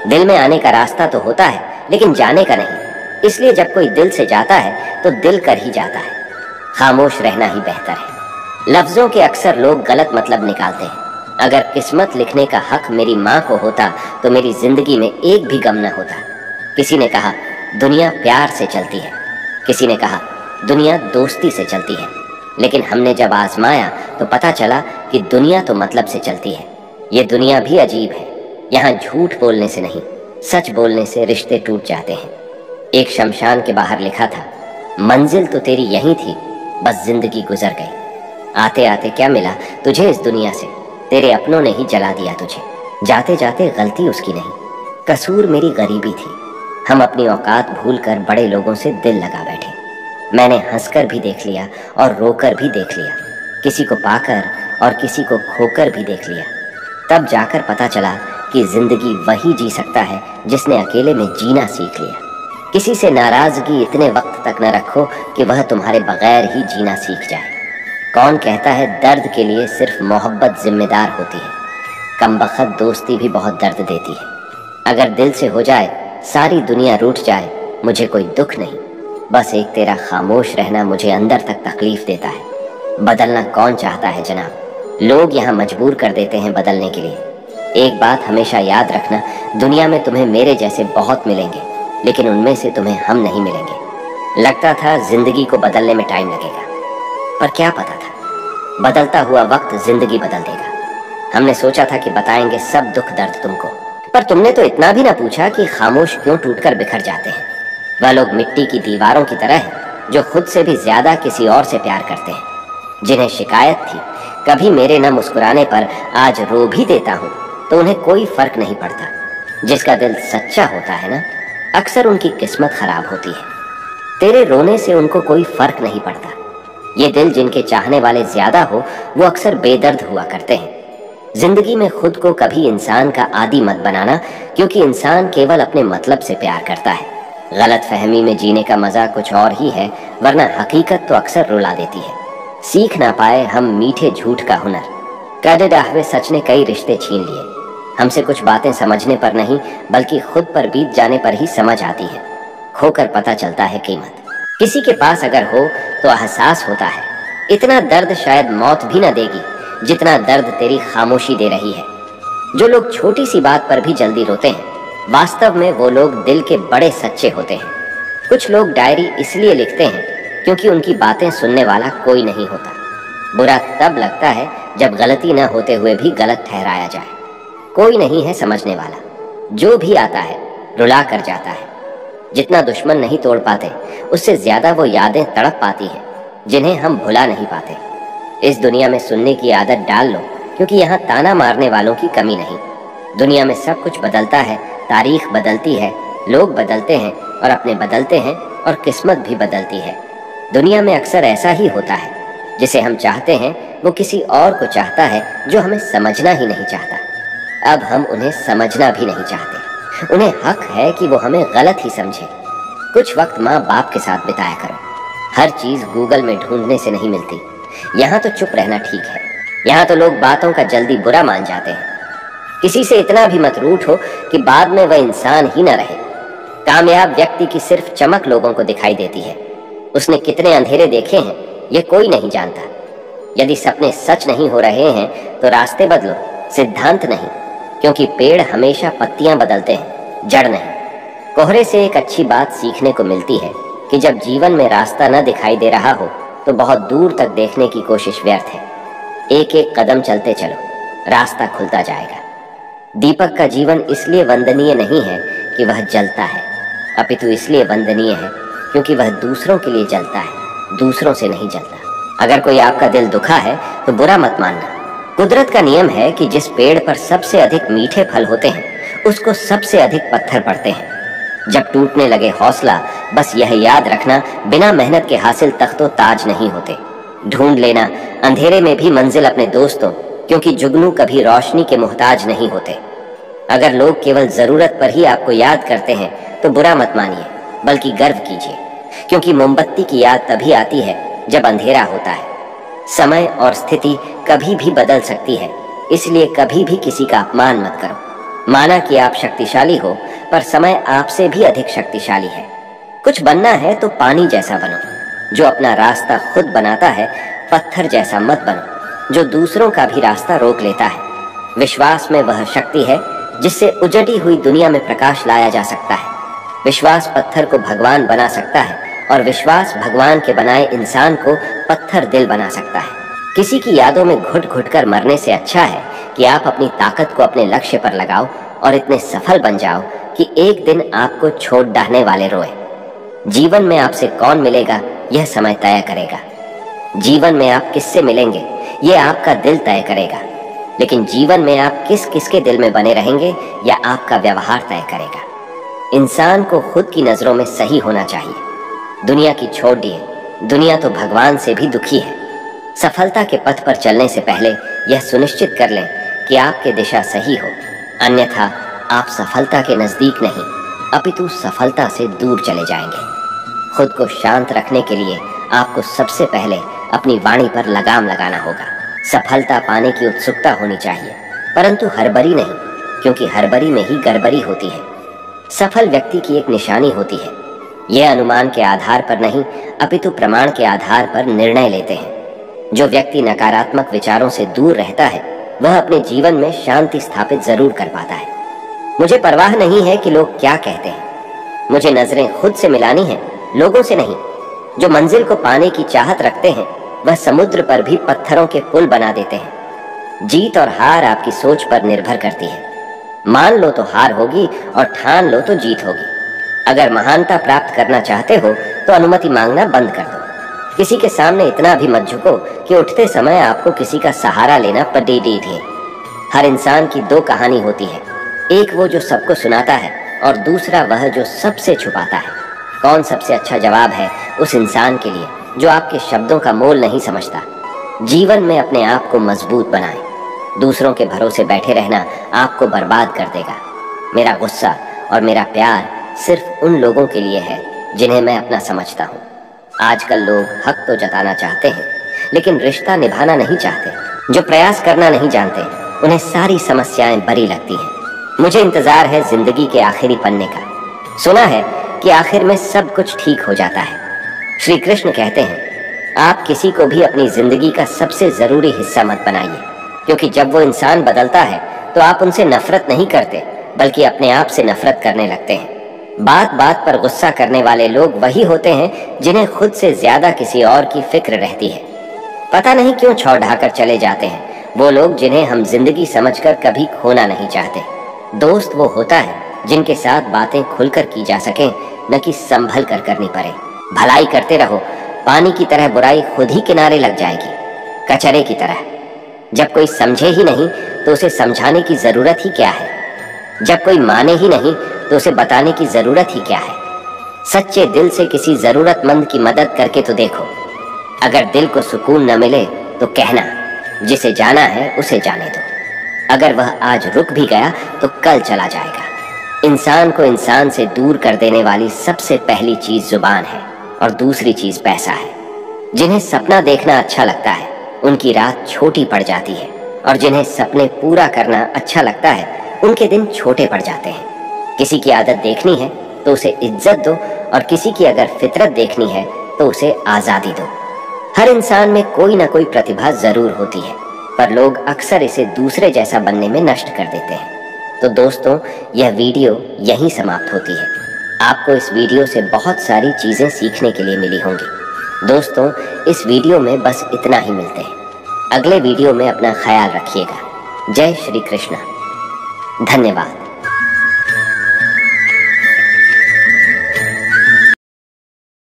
दिल में आने का रास्ता तो होता है लेकिन जाने का नहीं। इसलिए जब कोई दिल से जाता है तो दिल कर ही जाता है। खामोश रहना ही बेहतर है। लफ्जों के अक्सर लोग गलत मतलब निकालते हैं। अगर किस्मत लिखने का हक मेरी माँ को होता तो मेरी जिंदगी में एक भी गम न होता। किसी ने कहा दुनिया प्यार से चलती है, किसी ने कहा दुनिया दोस्ती से चलती है, लेकिन हमने जब आजमाया तो पता चला कि दुनिया तो मतलब से चलती है। ये दुनिया भी अजीब है। यहाँ झूठ बोलने से नहीं, सच बोलने से रिश्ते टूट जाते हैं। एक शमशान के बाहर लिखा था, मंजिल तो तेरी यहीं थी, बस जिंदगी गुजर गई। आते आते क्या मिला तुझे इस दुनिया से, तेरे अपनों ने ही जला दिया तुझे। जाते जाते गलती उसकी नहीं, कसूर मेरी गरीबी थी। हम अपनी औकात भूलकर बड़े लोगों से दिल लगा बैठे। मैंने हंसकर भी देख लिया और रोकर भी देख लिया, किसी को पाकर और किसी को खोकर भी देख लिया। तब जाकर पता चला कि जिंदगी वही जी सकता है जिसने अकेले में जीना सीख लिया। किसी से नाराजगी इतने वक्त तक न रखो कि वह तुम्हारे बगैर ही जीना सीख जाए। कौन कहता है दर्द के लिए सिर्फ मोहब्बत जिम्मेदार होती है। कमबख्त दोस्ती भी बहुत दर्द देती है। अगर दिल से हो जाए सारी दुनिया रूठ जाए, मुझे कोई दुख नहीं। बस एक तेरा खामोश रहना मुझे अंदर तक तकलीफ देता है। बदलना कौन चाहता है जनाब, लोग यहाँ मजबूर कर देते हैं बदलने के लिए। एक बात हमेशा याद रखना, दुनिया में तुम्हें मेरे जैसे बहुत मिलेंगे, लेकिन उनमें से तुम्हें हम नहीं मिलेंगे। लगता था जिंदगी को बदलने में टाइम लगेगा, पर क्या पता था बदलता हुआ वक्त जिंदगी बदल देगा। हमने सोचा था कि बताएंगे सब दुख दर्द तुमको, पर तुमने तो इतना भी ना पूछा कि खामोश क्यों टूटकर बिखर जाते हैं। वह लोग मिट्टी की दीवारों की तरह हैं जो खुद से भी ज्यादा किसी और से प्यार करते हैं। जिन्हें शिकायत थी कभी मेरे न मुस्कुराने पर आज रो भी देता हूँ तो उन्हें कोई फर्क नहीं पड़ता। जिसका दिल सच्चा होता है ना, अक्सर उनकी किस्मत खराब होती है। तेरे रोने से उनको कोई फर्क नहीं पड़ता। ये दिल जिनके चाहने वाले ज्यादा हो वो अक्सर बेदर्द हुआ करते हैं। जिंदगी में खुद को कभी इंसान का आदी मत बनाना, क्योंकि इंसान केवल अपने मतलब से प्यार करता है। गलत फहमी में जीने का मजा कुछ और ही है, वरना हकीकत तो अक्सर रुला देती है। सीख ना पाए हम मीठे झूठ का हुनर, कदे डाहवे सच ने कई रिश्ते छीन लिए। हमसे कुछ बातें समझने पर नहीं बल्कि खुद पर बीत जाने पर ही समझ आती है। खोकर पता चलता है कीमत। किसी के पास अगर हो तो एहसास होता है। इतना दर्द शायद मौत भी न देगी जितना दर्द तेरी खामोशी दे रही है। जो लोग छोटी सी बात पर भी जल्दी रोते हैं, वास्तव में वो लोग दिल के बड़े सच्चे होते हैं। कुछ लोग डायरी इसलिए लिखते हैं क्योंकि उनकी बातें सुनने वाला कोई नहीं होता। बुरा तब लगता है जब गलती न होते हुए भी गलत ठहराया जाए। कोई नहीं है समझने वाला, जो भी आता है रुला कर जाता है। जितना दुश्मन नहीं तोड़ पाते उससे ज्यादा वो यादें तड़प पाती हैं जिन्हें हम भुला नहीं पाते। इस दुनिया में सुनने की आदत डाल लो, क्योंकि यहाँ ताना मारने वालों की कमी नहीं। दुनिया में सब कुछ बदलता है, तारीख बदलती है, लोग बदलते हैं और अपने बदलते हैं और किस्मत भी बदलती है। दुनिया में अक्सर ऐसा ही होता है, जिसे हम चाहते हैं वो किसी और को चाहता है जो हमें समझना ही नहीं चाहता। अब हम उन्हें समझना भी नहीं चाहते। उन्हें हक है कि वो हमें गलत ही समझे। कुछ वक्त माँ बाप के साथ बिताया करो। हर चीज गूगल में ढूंढने से नहीं मिलती। यहाँ तो चुप रहना ठीक है। यहाँ तो लोग बातों का जल्दी बुरा मान जाते हैं। किसी से इतना भी मत रूठो कि बाद में वह इंसान ही न रहे। कामयाब व्यक्ति की सिर्फ चमक लोगों को दिखाई देती है। उसने कितने अंधेरे देखे हैं ये कोई नहीं जानता। यदि सपने सच नहीं हो रहे हैं तो रास्ते बदलो, सिद्धांत नहीं, क्योंकि पेड़ हमेशा पत्तियां बदलते हैं, जड़ नहीं। कोहरे से एक अच्छी बात सीखने को मिलती है कि जब जीवन में रास्ता न दिखाई दे रहा हो तो बहुत दूर तक देखने की कोशिश व्यर्थ है। एक एक कदम चलते चलो, रास्ता खुलता जाएगा। दीपक का जीवन इसलिए वंदनीय नहीं है कि वह जलता है, अपितु इसलिए वंदनीय है क्योंकि वह दूसरों के लिए जलता है, दूसरों से नहीं जलता। अगर कोई आपका दिल दुखा है तो बुरा मत मानना। कुदरत का नियम है कि जिस पेड़ पर सबसे अधिक मीठे फल होते हैं उसको सबसे अधिक पत्थर पड़ते हैं। जब टूटने लगे हौसला, बस यह याद रखना, बिना मेहनत के हासिल तख्तो ताज नहीं होते। ढूंढ लेना अंधेरे में भी मंजिल अपने दोस्तों, क्योंकि जुगनू कभी रोशनी के मोहताज नहीं होते। अगर लोग केवल जरूरत पर ही आपको याद करते हैं तो बुरा मत मानिए, बल्कि गर्व कीजिए, क्योंकि मोमबत्ती की याद तभी आती है जब अंधेरा होता है। समय और स्थिति कभी भी बदल सकती है, इसलिए कभी भी किसी का अपमान मत करो। माना कि आप शक्तिशाली हो, पर समय आपसे भी अधिक शक्तिशाली है। कुछ बनना है तो पानी जैसा बनो, जो अपना रास्ता खुद बनाता है। पत्थर जैसा मत बनो, जो दूसरों का भी रास्ता रोक लेता है। विश्वास में वह शक्ति है जिससे उजड़ी हुई दुनिया में प्रकाश लाया जा सकता है। विश्वास पत्थर को भगवान बना सकता है, और विश्वास भगवान के बनाए इंसान को पत्थर दिल बना सकता है। किसी की यादों में घुट घुट कर मरने से अच्छा है कि आप अपनी ताकत को अपने लक्ष्य पर लगाओ और इतने सफल बन जाओ कि एक दिन आपको छोड़ डालने वाले रोए। जीवन में आपसे कौन मिलेगा यह समय तय करेगा। जीवन में आप किससे मिलेंगे यह आपका दिल तय करेगा। लेकिन जीवन में आप किस किसके दिल में बने रहेंगे यह आपका व्यवहार तय करेगा। इंसान को खुद की नजरों में सही होना चाहिए। दुनिया की छोड़ दिए, दुनिया तो भगवान से भी दुखी है। सफलता के पथ पर चलने से पहले यह सुनिश्चित कर लें कि आपकी दिशा सही हो, अन्यथा आप सफलता के नजदीक नहीं अपितु सफलता से दूर चले जाएंगे। खुद को शांत रखने के लिए आपको सबसे पहले अपनी वाणी पर लगाम लगाना होगा। सफलता पाने की उत्सुकता होनी चाहिए, परंतु हड़बड़ी नहीं, क्योंकि हड़बड़ी में ही गड़बड़ी होती है। सफल व्यक्ति की एक निशानी होती है। यह अनुमान के आधार पर नहीं अपितु प्रमाण के आधार पर निर्णय लेते हैं। जो व्यक्ति नकारात्मक विचारों से दूर रहता है वह अपने जीवन में शांति स्थापित जरूर कर पाता है। मुझे परवाह नहीं है कि लोग क्या कहते हैं। मुझे नजरें खुद से मिलानी है, लोगों से नहीं। जो मंजिल को पाने की चाहत रखते हैं वह समुद्र पर भी पत्थरों के पुल बना देते हैं। जीत और हार आपकी सोच पर निर्भर करती है। मान लो तो हार होगी और ठान लो तो जीत होगी। अगर महानता प्राप्त करना चाहते हो तो अनुमति मांगना बंद कर दो। किसी के सामने इतना भी मत झुको कि उठते समय आपको किसी का सहारा लेना पड़े। हर इंसान की दो कहानी होती है, एक वो जो सबको सुनाता है और दूसरा वह जो सबसे छुपाता है। कौन सबसे अच्छा जवाब है उस इंसान के लिए जो आपके शब्दों का मोल नहीं समझता। जीवन में अपने आप को मजबूत बनाएं। दूसरों के भरोसे बैठे रहना आपको बर्बाद कर देगा। मेरा गुस्सा और मेरा प्यार सिर्फ उन लोगों के लिए है जिन्हें मैं अपना समझता हूँ। आजकल लोग हक तो जताना चाहते हैं लेकिन रिश्ता निभाना नहीं चाहते। जो प्रयास करना नहीं जानते उन्हें सारी समस्याएं बड़ी लगती हैं। मुझे इंतजार है जिंदगी के आखिरी पन्ने का। सुना है कि आखिर में सब कुछ ठीक हो जाता है। श्री कृष्ण कहते हैं आप किसी को भी अपनी जिंदगी का सबसे जरूरी हिस्सा मत बनाइए, क्योंकि जब वो इंसान बदलता है तो आप उनसे नफरत नहीं करते बल्कि अपने आप से नफरत करने लगते हैं। बात बात पर गुस्सा करने वाले लोग वही होते हैं जिन्हें खुद से ज्यादा किसी और की फिक्र रहती है। पता नहीं क्यों छौ ढाकर चले जाते हैं वो लोग जिन्हें हम जिंदगी समझकर कभी खोना नहीं चाहते। दोस्त वो होता है जिनके साथ बातें खुलकर की जा सकें, न कि संभल कर करनी पड़े। भलाई करते रहो, पानी की तरह बुराई खुद ही किनारे लग जाएगी, कचरे की तरह। जब कोई समझे ही नहीं तो उसे समझाने की जरूरत ही क्या है। जब कोई माने ही नहीं तो उसे बताने की जरूरत ही क्या है। सच्चे दिल से किसी जरूरतमंद की मदद करके तो देखो। अगर दिल को सुकून न मिले तो कहना, जिसे जाना है उसे जाने दो। अगर वह आज रुक भी गया तो कल चला जाएगा। इंसान को इंसान से दूर कर देने वाली सबसे पहली चीज जुबान है और दूसरी चीज पैसा है। जिन्हें सपना देखना अच्छा लगता है उनकी रात छोटी पड़ जाती है, और जिन्हें सपने पूरा करना अच्छा लगता है उनके दिन छोटे पड़ जाते हैं। किसी की आदत देखनी है तो उसे इज्जत दो, और किसी की अगर फितरत देखनी है तो उसे आजादी दो। हर इंसान में कोई ना कोई प्रतिभा जरूर होती है, पर लोग अक्सर इसे दूसरे जैसा बनने में नष्ट कर देते हैं। तो दोस्तों, यह वीडियो यहीं समाप्त होती है। आपको इस वीडियो से बहुत सारी चीजें सीखने के लिए मिली होंगी। दोस्तों, इस वीडियो में बस इतना ही मिलते हैं। अगले वीडियो में अपना ख्याल रखिएगा। जय श्री कृष्ण। धन्यवाद।